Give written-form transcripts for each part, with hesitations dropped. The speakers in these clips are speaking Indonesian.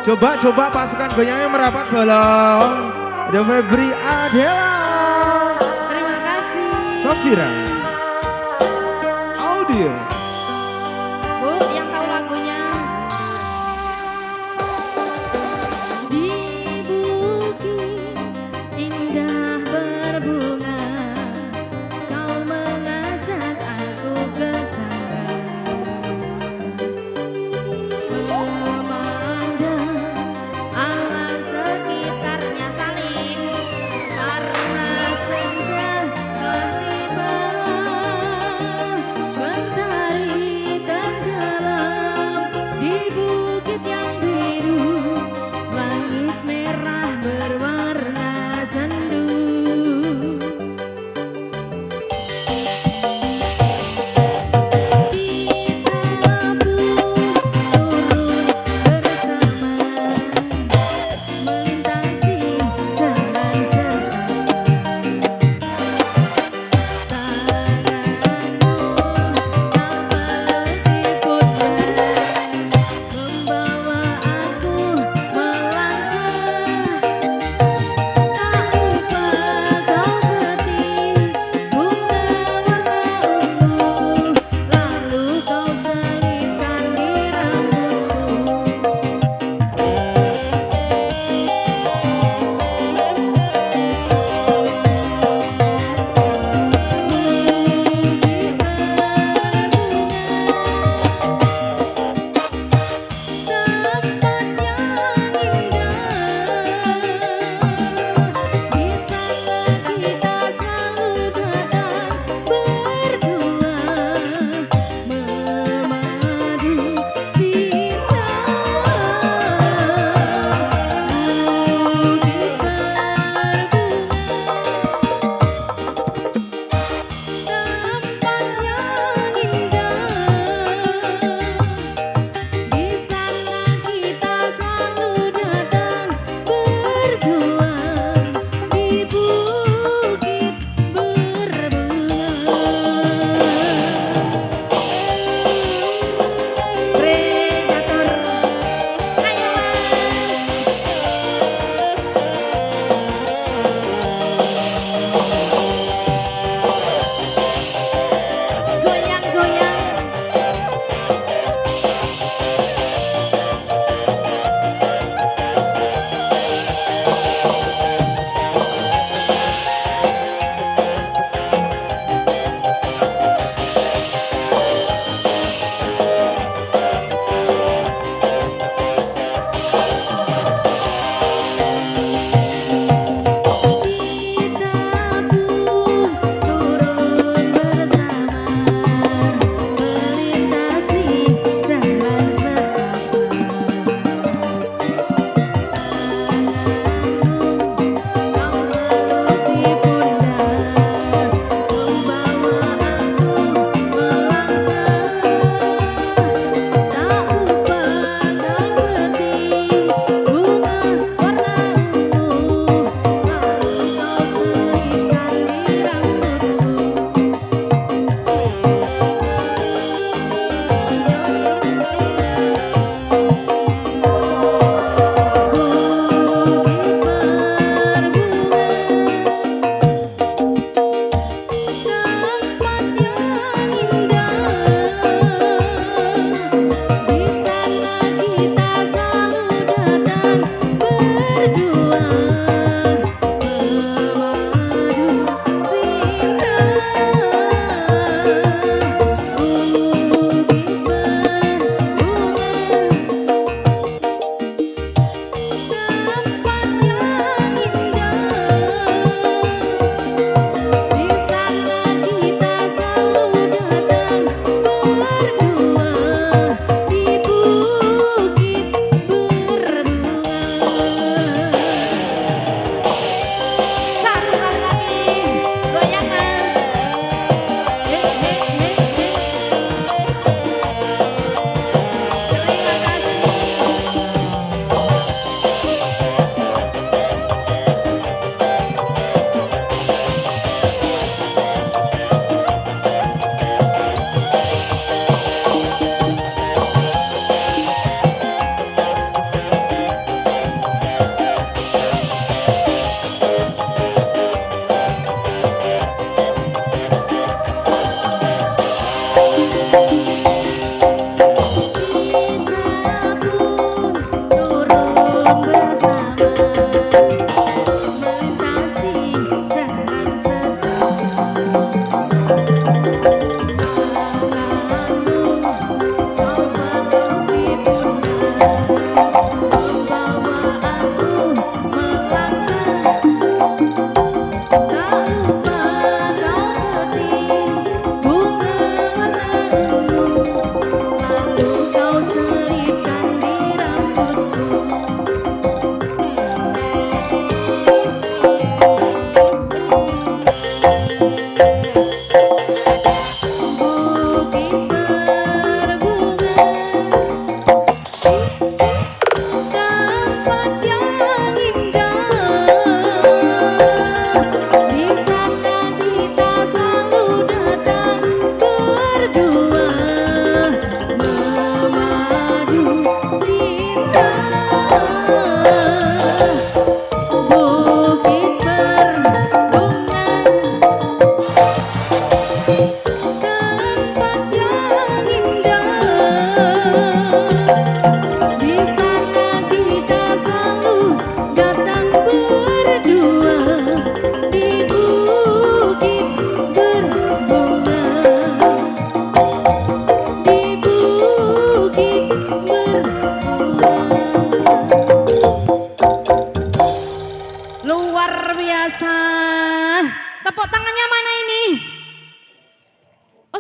Coba pasukan goyangnya merapat bolong. Ada Febri Adela. Terima kasih. Safira. Audio. Bu, yang tahu lagunya. Di bukit indah berbunga, kau mengajak aku ke sana. Memandang alam sekitarnya saling, karena senja telah tiba. Bentar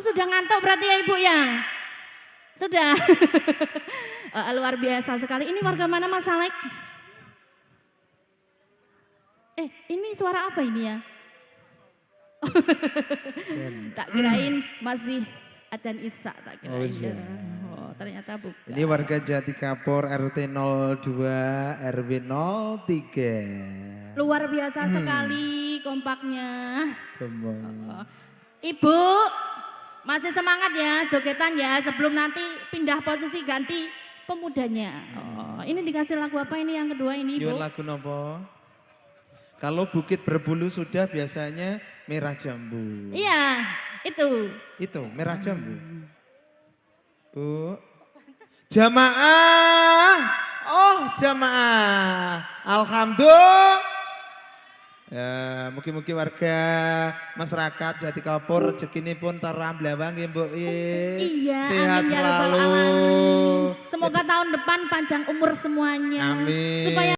sudah ngantuk berarti ya Ibu ya? Sudah. Luar biasa sekali. Ini warga mana Mas Alek? Ini suara apa ini ya? Tak kirain masih adzan isya tak kirain. Oh, iya. Ternyata bukan. Ini warga Jati Kapur RT 02 RW 03. Luar biasa sekali kompaknya. Coba. Ibu masih semangat ya jogetan ya sebelum nanti pindah posisi ganti pemudanya. Ini dikasih lagu apa ini yang kedua ini Ibu? Yun lagu nopo? Kalau Bukit Berbulu sudah biasanya Merah Jambu. Iya, itu. Itu Merah Jambu. Bu. Jamaah. Oh, jamaah. Alhamdulillah. Ya, mungkin-mungkin warga masyarakat Jati Kapur rezekine pun taram blawang nggih, Mbok. Iya, Sehat amin ya rabbal selalu. alamin. Semoga tahun depan panjang umur semuanya. Amin. Supaya